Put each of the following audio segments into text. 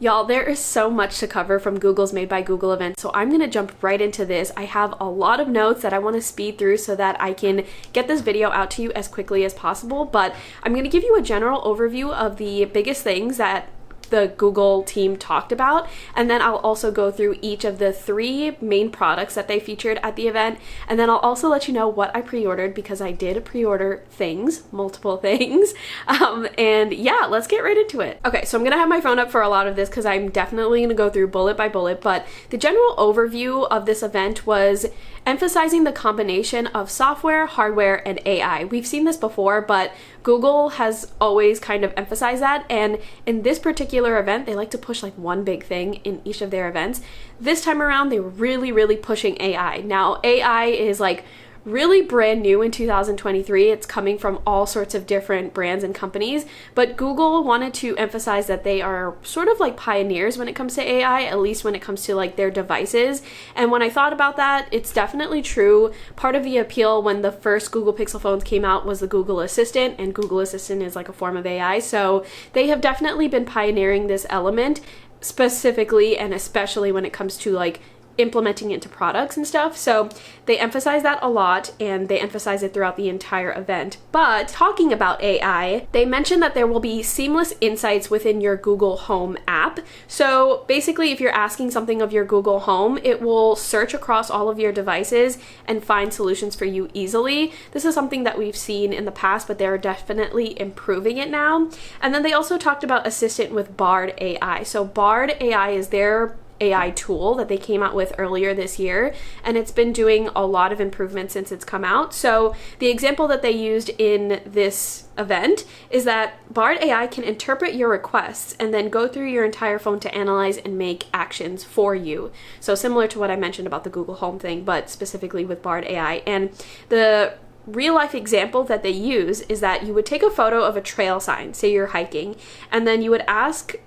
Y'all, there is so much to cover from Google's Made by Google event, so I'm gonna jump right into this. I have a lot of notes that I wanna speed through so that I can get this video out to you as quickly as possible, but I'm gonna give you a general overview of the biggest things that the Google team talked about, and then I'll also go through each of the 3 main products that they featured at the event, and then I'll also let you know what I pre-ordered, because I did pre-order things, multiple things, and yeah, let's get right into it. Okay, so I'm gonna have my phone up for a lot of this because I'm definitely gonna go through bullet by bullet, but the general overview of this event was emphasizing the combination of software, hardware, and AI. We've seen this before, but Google has always kind of emphasized that, and in this particular event, they like to push like one big thing in each of their events. This time around, they were really pushing AI. Now, AI is like really brand new in 2023. It's coming from all sorts of different brands and companies, but Google wanted to emphasize that they are sort of like pioneers when it comes to AI, at least when it comes to like their devices. And when I thought about that, it's definitely true. Part of the appeal when the first Google Pixel phones came out was the Google Assistant, and Google Assistant is like a form of AI. So they have definitely been pioneering this element, specifically and especially when it comes to like implementing into products and stuff. So they emphasize that a lot, and they emphasize it throughout the entire event. But talking about AI, they mentioned that there will be seamless insights within your Google Home app. So basically, if you're asking something of your Google Home, it will search across all of your devices and find solutions for you easily. This is something that we've seen in the past, but they're definitely improving it now. And then they also talked about Assistant with Bard AI. So Bard AI is their AI tool that they came out with earlier this year, and it's been doing a lot of improvements since it's come out. So the example that they used in this event is that Bard AI can interpret your requests and then go through your entire phone to analyze and make actions for you. So similar to what I mentioned about the Google Home thing, but specifically with Bard AI. And the real life example that they use is that you would take a photo of a trail sign, say you're hiking, and then you would ask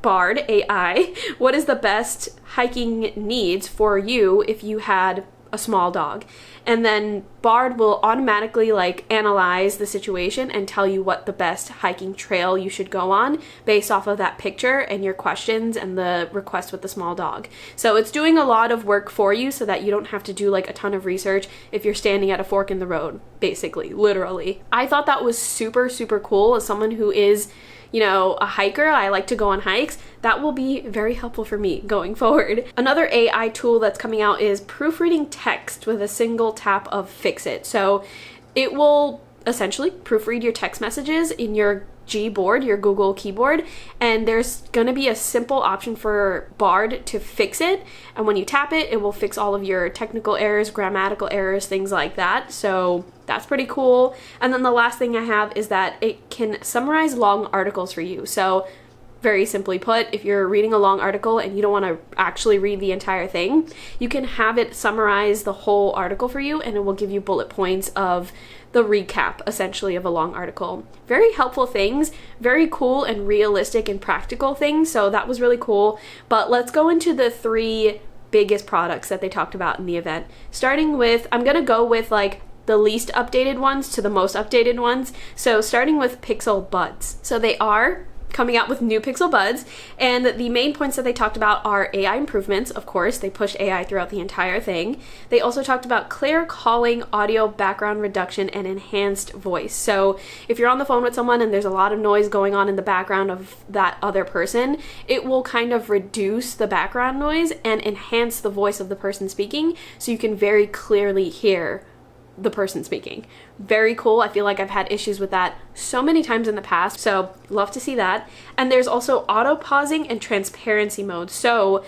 Bard AI, what is the best hiking needs for you if you had a small dog? And then Bard will automatically like analyze the situation and tell you what the best hiking trail you should go on based off of that picture and your questions and the request with the small dog. So it's doing a lot of work for you so that you don't have to do like a ton of research if you're standing at a fork in the road, basically, literally. I thought that was super cool. As someone who is, you know, a hiker, I like to go on hikes. That will be very helpful for me going forward. Another AI tool that's coming out is proofreading text with a single tap of Fix It. So it will essentially proofread your text messages in your Gboard, your Google keyboard, and there's going to be a simple option for Bard to fix it, and when you tap it, it will fix all of your technical errors, grammatical errors, things like that. So that's pretty cool. And then the last thing I have is that it can summarize long articles for you. So very simply put, if you're reading a long article and you don't want to actually read the entire thing, you can have it summarize the whole article for you, and it will give you bullet points of the recap, essentially, of a long article. Very helpful things, very cool and realistic and practical things, so that was really cool. But let's go into the 3 biggest products that they talked about in the event. Starting with, I'm gonna go with like the least updated ones to the most updated ones. So starting with Pixel Buds. So they are coming out with new Pixel Buds, and the main points that they talked about are AI improvements. Of course, they pushed AI throughout the entire thing. They also talked about clear calling, audio background reduction, and enhanced voice. So if you're on the phone with someone and there's a lot of noise going on in the background of that other person, it will kind of reduce the background noise and enhance the voice of the person speaking, so you can very clearly hear the person speaking. Very cool. I feel like I've had issues with that so many times in the past, so love to see that. And there's also auto pausing and transparency mode. So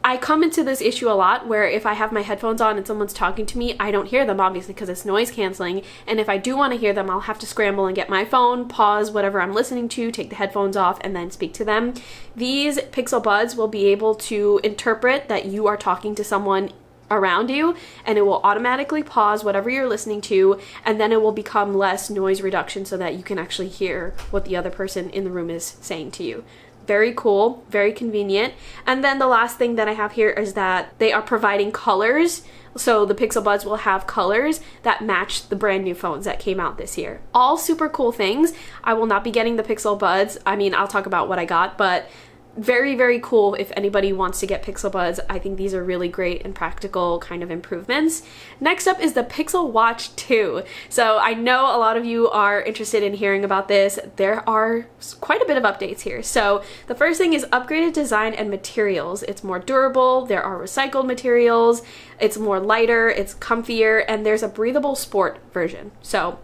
I come into this issue a lot where if I have my headphones on and someone's talking to me, I don't hear them, obviously, because it's noise canceling. And if I do want to hear them, I'll have to scramble and get my phone, pause whatever I'm listening to, take the headphones off, and then speak to them. These Pixel Buds will be able to interpret that you are talking to someone around you, and it will automatically pause whatever you're listening to, and then it will become less noise reduction so that you can actually hear what the other person in the room is saying to you. Very cool, very convenient. And then the last thing that I have here is that they are providing colors. So the Pixel Buds will have colors that match the brand new phones that came out this year. All super cool things. I will not be getting the Pixel Buds. I mean, I'll talk about what I got, but very, very cool if anybody wants to get Pixel Buds. I think these are really great and practical kind of improvements. Next up is the Pixel Watch 2. So I know a lot of you are interested in hearing about this. There are quite a bit of updates here. So the first thing is upgraded design and materials. It's more durable, there are recycled materials, it's more lighter, it's comfier, and there's a breathable sport version. So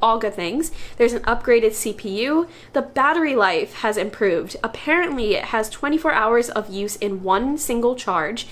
all good things. There's an upgraded CPU. The battery life has improved. Apparently it has 24 hours of use in one single charge,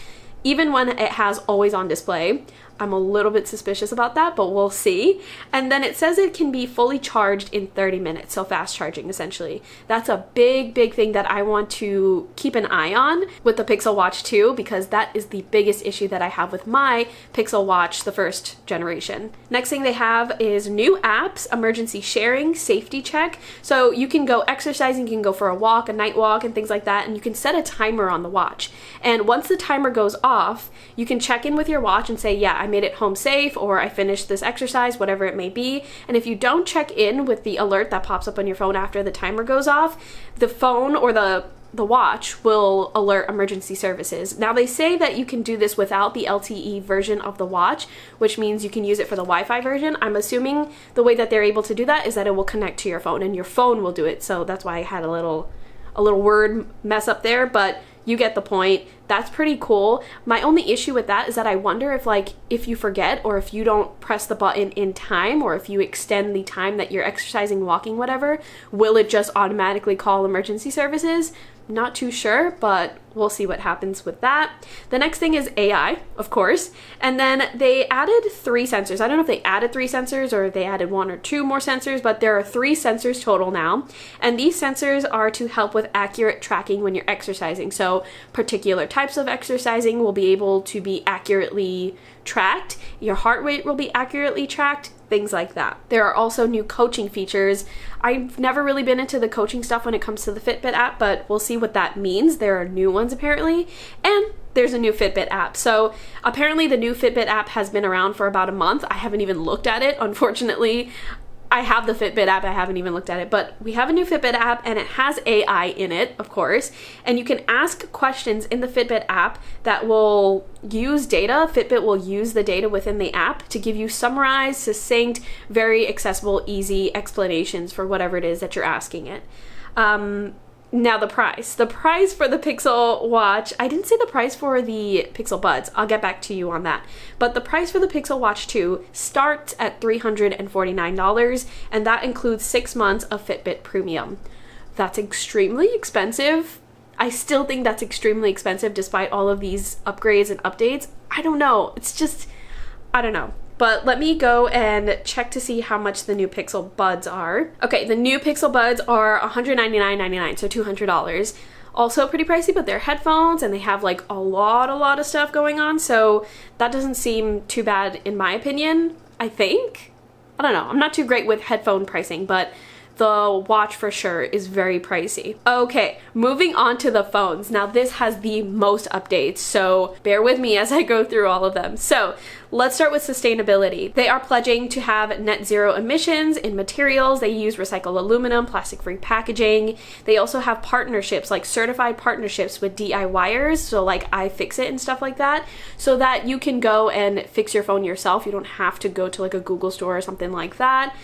even when it has always on display. I'm a little bit suspicious about that, but we'll see. And then it says it can be fully charged in 30 minutes, so fast charging essentially. That's a big, big thing that I want to keep an eye on with the Pixel Watch 2, because that is the biggest issue that I have with my Pixel Watch, the first generation. Next thing they have is new apps, emergency sharing, safety check. So you can go exercising, you can go for a walk, a night walk, and things like that, and you can set a timer on the watch. And once the timer goes off, you can check in with your watch and say, yeah, I made it home safe, or I finished this exercise, whatever it may be. And if you don't check in with the alert that pops up on your phone after the timer goes off, the phone or the watch will alert emergency services. Now they say that you can do this without the LTE version of the watch, which means you can use it for the Wi-Fi version. I'm assuming the way that they're able to do that is that it will connect to your phone and your phone will do it. So that's why I had a little word mess up there, but you get the point. That's pretty cool. My only issue with that is that I wonder if you forget, or if you don't press the button in time, or if you extend the time that you're exercising, walking, whatever, will it just automatically call emergency services? Not too sure, but we'll see what happens with that. The next thing is AI, of course. And then they added 3 sensors. I don't know if they added 3 sensors or they added 1 or 2 more sensors, but there are 3 sensors total now. And these sensors are to help with accurate tracking when you're exercising. So particular types of exercising will be able to be accurately tracked. Your heart rate will be accurately tracked, things like that. There are also new coaching features. I've never really been into the coaching stuff when it comes to the Fitbit app, but we'll see what that means. There are new ones apparently, and there's a new Fitbit app. So apparently the new Fitbit app has been around for about a month. I haven't even looked at it, unfortunately. I have the Fitbit app, I haven't even looked at it, but we have a new Fitbit app and it has AI in it, of course, and you can ask questions in the Fitbit app that will use data. Fitbit will use the data within the app to give you summarized, succinct, very accessible, easy explanations for whatever it is that you're asking it. Now the price for the Pixel Watch, I didn't say the price for the Pixel Buds, I'll get back to you on that, but the price for the Pixel Watch 2 starts at $349, and that includes 6 months of Fitbit Premium. That's extremely expensive. I still think that's extremely expensive despite all of these upgrades and updates. I don't know, it's just, I don't know. But let me go and check to see how much the new Pixel Buds are. Okay, the new Pixel Buds are $199.99, so $200. Also pretty pricey, but they're headphones and they have like a lot of stuff going on, so that doesn't seem too bad in my opinion, I think. I don't know, I'm not too great with headphone pricing, but the watch for sure is very pricey. Okay, moving on to the phones. Now this has the most updates, so bear with me as I go through all of them. So let's start with sustainability. They are pledging to have net zero emissions in materials. They use recycled aluminum, plastic-free packaging. They also have partnerships, like certified partnerships with DIYers, so like iFixit and stuff like that, so that you can go and fix your phone yourself. You don't have to go to like a Google store or something like that.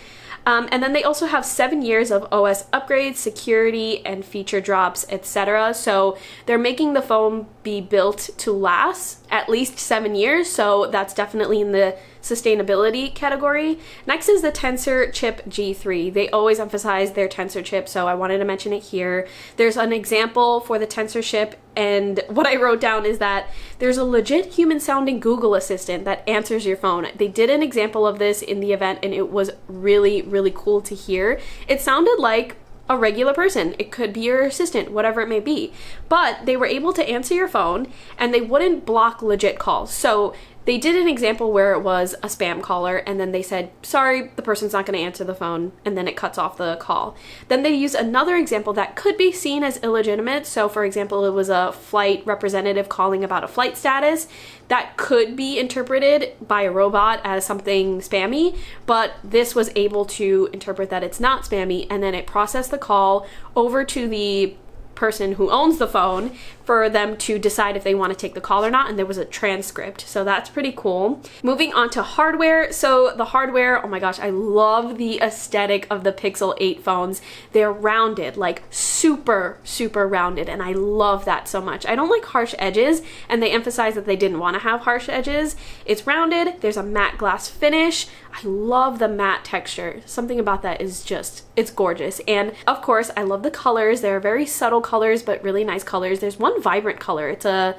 And then they also have 7 years of OS upgrades, security, and feature drops, etc. So they're making the phone be built to last at least 7 years, so that's definitely in the sustainability category. Next is the Tensor Chip G3. They always emphasize their Tensor chip, so I wanted to mention it here. There's an example for the Tensor chip, and what I wrote down is that there's a legit human-sounding Google Assistant that answers your phone. They did an example of this in the event, and it was really, really cool to hear. It sounded like a regular person. It could be your assistant, whatever it may be. But they were able to answer your phone, and they wouldn't block legit calls. So they did an example where it was a spam caller, and then they said, sorry, the person's not going to answer the phone, and then it cuts off the call. Then they used another example that could be seen as illegitimate. So for example, it was a flight representative calling about a flight status. That could be interpreted by a robot as something spammy, but this was able to interpret that it's not spammy, and then it processed the call over to the person who owns the phone for them to decide if they want to take the call or not, and there was a transcript. So that's pretty cool. Moving on to hardware. So the hardware, oh my gosh, I love the aesthetic of the Pixel 8 phones. They're rounded, like super rounded, and I love that so much. I don't like harsh edges, and they emphasize that they didn't want to have harsh edges. It's rounded, there's a matte glass finish. I love the matte texture. Something about that is just, it's gorgeous. And of course, I love the colors. They're very subtle colors, but really nice colors. There's one vibrant color. It's a,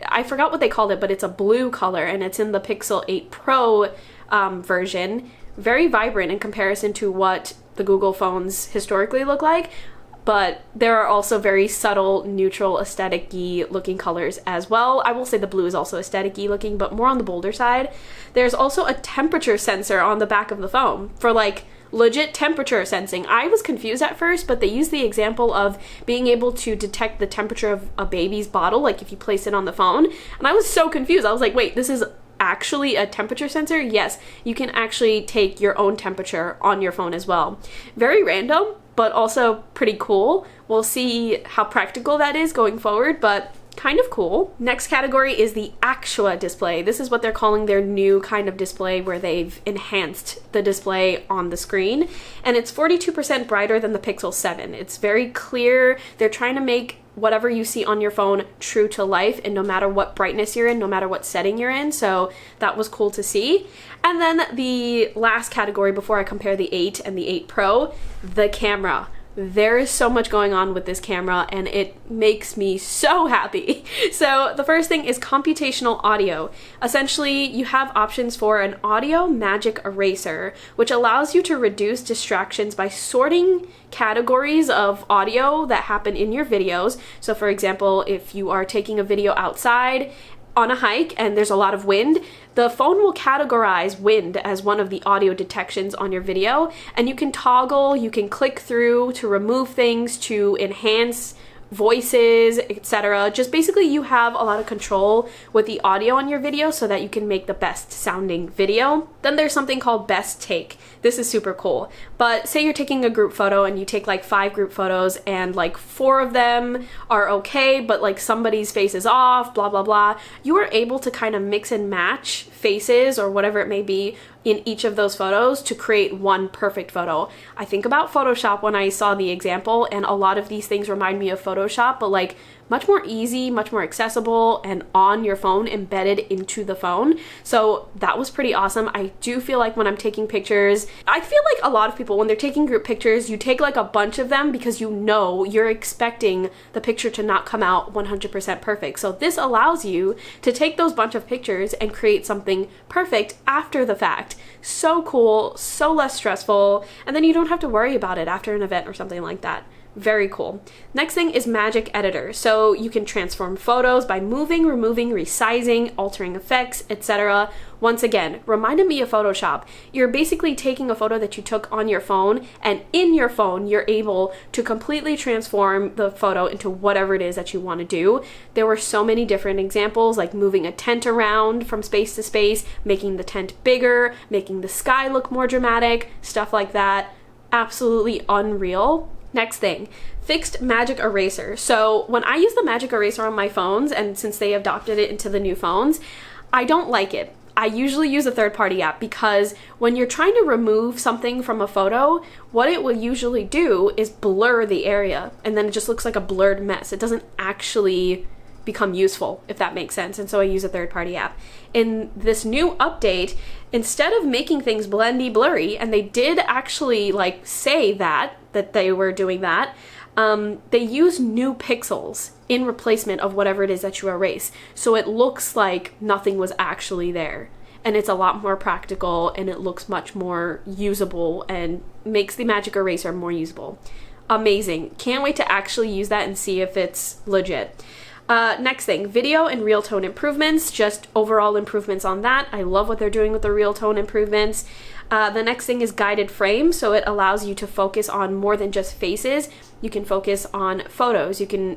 I forgot what they called it, but it's a blue color, and it's in the Pixel 8 Pro version. Very vibrant in comparison to what the Google phones historically look like. But there are also very subtle, neutral, aesthetic-y looking colors as well. I will say the blue is also aesthetic-y looking, but more on the bolder side. There's also a temperature sensor on the back of the phone for like legit temperature sensing. I was confused at first, but they used the example of being able to detect the temperature of a baby's bottle, like if you place it on the phone. And I was so confused. I was like, wait, this is actually a temperature sensor? Yes, you can actually take your own temperature on your phone as well. Very random, but also pretty cool. We'll see how practical that is going forward, but kind of cool. Next category is the Actua display. This is what they're calling their new kind of display where they've enhanced the display on the screen, and it's 42% brighter than the Pixel 7. It's very clear. They're trying to make whatever you see on your phone true to life, and no matter what brightness you're in, no matter what setting you're in, so that was cool to see. And then the last category before I compare the 8 and the 8 Pro, the camera. There is so much going on with this camera, and it makes me so happy. So the first thing is computational audio. Essentially, you have options for an audio magic eraser, which allows you to reduce distractions by sorting categories of audio that happen in your videos. So for example, if you are taking a video outside on a hike and there's a lot of wind, the phone will categorize wind as one of the audio detections on your video, and you can toggle, you can click through to remove things, to enhance voices, etc. Just basically you have a lot of control with the audio on your video so that you can make the best sounding video. Then there's something called best take. This is super cool. But say you're taking a group photo and you take like 5 group photos and like 4 of them are okay, but like somebody's face is off, blah, blah, blah. You are able to kind of mix and match faces or whatever it may be in each of those photos to create one perfect photo. I think about Photoshop when I saw the example, and a lot of these things remind me of Photoshop, but like much more easy, much more accessible, and on your phone, embedded into the phone. So that was pretty awesome. I do feel like when I'm taking pictures, I feel like a lot of people, when they're taking group pictures, you take like a bunch of them because you know you're expecting the picture to not come out 100% perfect. So this allows you to take those bunch of pictures and create something perfect after the fact. So cool, so less stressful, and then you don't have to worry about it after an event or something like that. Very cool. Next thing is Magic Editor. So you can transform photos by moving, removing, resizing, altering effects, etc. Once again, reminded me of Photoshop. You're basically taking a photo that you took on your phone, and in your phone, you're able to completely transform the photo into whatever it is that you want to do. There were so many different examples, like moving a tent around from space to space, making the tent bigger, making the sky look more dramatic, stuff like that. Absolutely unreal. Next thing, fixed magic eraser. So when I use the magic eraser on my phones, and since they adopted it into the new phones, I don't like it. I usually use a third-party app because when you're trying to remove something from a photo, what it will usually do is blur the area, and then it just looks like a blurred mess. It doesn't actually become useful, if that makes sense, and so I use a third-party app. In this new update, instead of making things blendy blurry, and they did actually like say that they were doing that, they use new pixels in replacement of whatever it is that you erase, so it looks like nothing was actually there, and it's a lot more practical, and it looks much more usable and makes the magic eraser more usable. Amazing. Can't wait to actually use that and see if it's legit. Next thing, video and real tone improvements, just overall improvements on that. I love what they're doing with the real tone improvements. The next thing is guided frame, so it allows you to focus on more than just faces. you can focus on photos, you can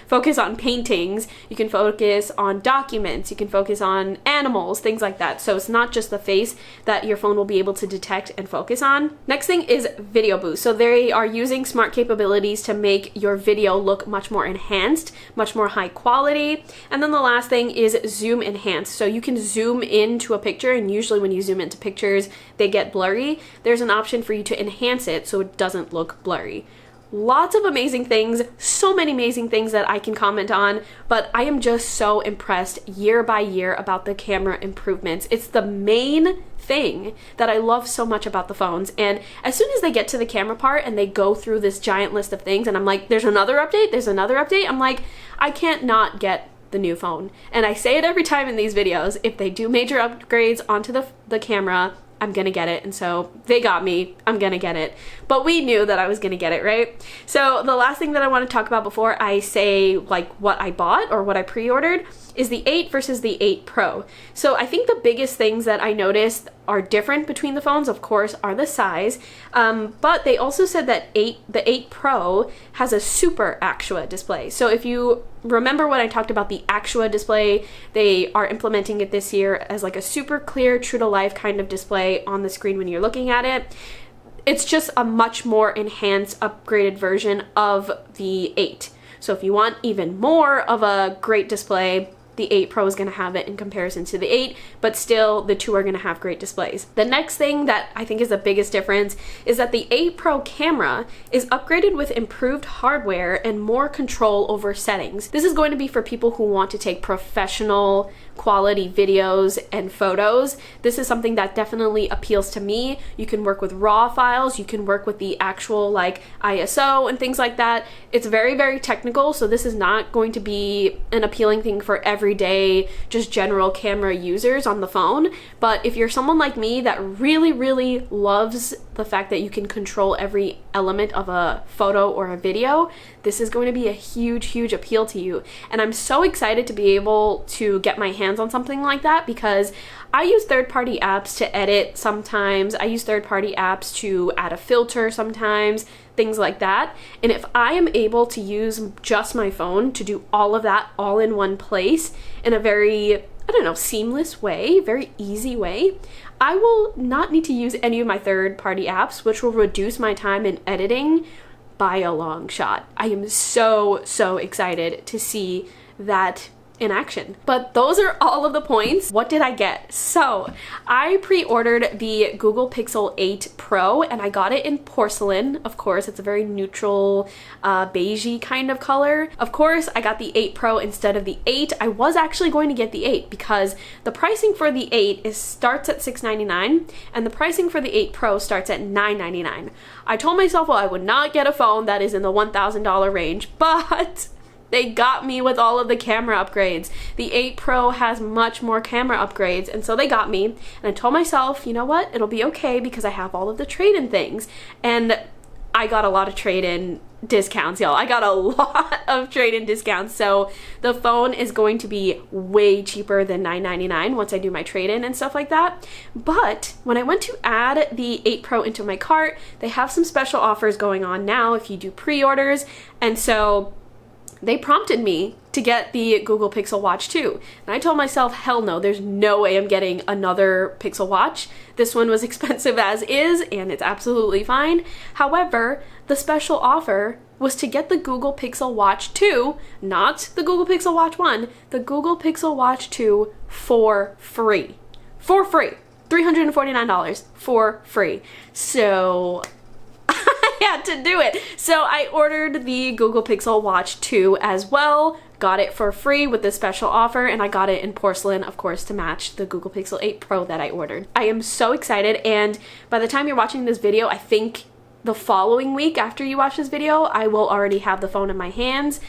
focus on paintings, you can focus on documents, you can focus on animals, things like that. So it's not just the face that your phone will be able to detect and focus on. Next thing is video boost. So they are using smart capabilities to make your video look much more enhanced, much more high quality. And then the last thing is zoom enhance. So you can zoom into a picture, and usually when you zoom into pictures, they get blurry. There's an option for you to enhance it so it doesn't look blurry. Lots of amazing things, so many amazing things that I can comment on, but I am just so impressed year by year about the camera improvements. It's the main thing that I love so much about the phones. And as soon as they get to the camera part and they go through this giant list of things and I'm like, there's another update, I'm like, I can't not get the new phone. And I say it every time in these videos, if they do major upgrades onto the camera, I'm gonna get it. And so they got me, I'm gonna get it. But we knew that I was gonna get it, right? So the last thing that I want to talk about before I say like what I bought or what I pre-ordered is the 8 versus the 8 Pro. So I think the biggest things that I noticed are different between the phones, of course, are the size, but they also said that the 8 Pro has a super Actua display. So if you remember when I talked about the Actua display, they are implementing it this year as like a super clear, true to life kind of display on the screen when you're looking at it. It's just a much more enhanced, upgraded version of the 8. So if you want even more of a great display, the 8 Pro is going to have it in comparison to the 8, but still the two are going to have great displays. The next thing that I think is the biggest difference is that the 8 Pro camera is upgraded with improved hardware and more control over settings. This is going to be for people who want to take professional quality videos and photos. This is something that definitely appeals to me. You can work with raw files, you can work with the actual like ISO and things like that. It's very, very technical, so this is not going to be an appealing thing for everyday, just general camera users on the phone. But if you're someone like me that really, really loves the fact that you can control every element of a photo or a video, this is going to be a huge, huge appeal to you. And I'm so excited to be able to get my hands on something like that because I use third-party apps to edit sometimes. I use third-party apps to add a filter sometimes, things like that. And if I am able to use just my phone to do all of that all in one place in a very, I don't know, seamless way, very easy way, I will not need to use any of my third-party apps, which will reduce my time in editing by a long shot. I am so, so excited to see that in action. But those are all of the points. What did I get? So I pre-ordered the Google Pixel 8 Pro and I got it in porcelain. Of course, it's a very neutral beigey kind of color. Of course, I got the 8 Pro instead of the 8. I was actually going to get the 8 because the pricing for the 8 starts at $699 and the pricing for the 8 Pro starts at $999. I told myself, well, I would not get a phone that is in the $1,000 range, but they got me with all of the camera upgrades. The 8 Pro has much more camera upgrades, and so they got me. And I told myself, you know what? It'll be okay because I have all of the trade-in things. And I got a lot of trade-in discounts, y'all. I got a lot of trade-in discounts. So the phone is going to be way cheaper than $999 once I do my trade-in and stuff like that. But when I went to add the 8 Pro into my cart, they have some special offers going on now if you do pre-orders. And so they prompted me to get the Google Pixel Watch 2. And I told myself, hell no, there's no way I'm getting another Pixel Watch. This one was expensive as is, and it's absolutely fine. However, the special offer was to get the Google Pixel Watch 2, not the Google Pixel Watch 1, the Google Pixel Watch 2 for free. For free. $349 for free. So had to do it. So I ordered the Google Pixel Watch 2 as well, got it for free with this special offer, and I got it in porcelain, of course, to match the Google Pixel 8 Pro that I ordered. I am so excited, and by the time you're watching this video, I think the following week after you watch this video, I will already have the phone in my hands,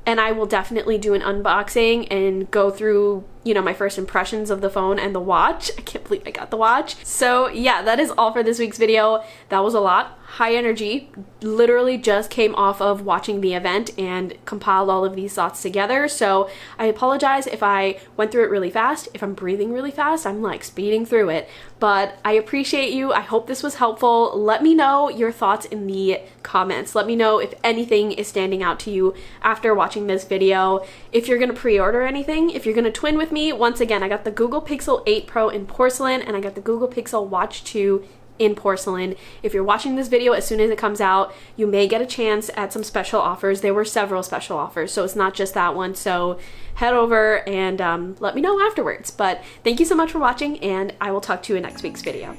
and I will definitely do an unboxing and go through, you know, my first impressions of the phone and the watch. I can't believe I got the watch. So yeah, that is all for this week's video. That was a lot. High energy. Literally just came off of watching the event and compiled all of these thoughts together. So I apologize if I went through it really fast. If I'm breathing really fast, I'm like speeding through it. But I appreciate you. I hope this was helpful. Let me know your thoughts in the comments. Let me know if anything is standing out to you after watching this video. If you're gonna pre-order anything, if you're gonna twin with me, once again, I got the Google Pixel 8 Pro in porcelain and I got the Google Pixel Watch 2 in porcelain. If you're watching this video as soon as it comes out, you may get a chance at some special offers. There were several special offers, so it's not just that one. So head over and let me know afterwards. But thank you so much for watching, and I will talk to you in next week's video.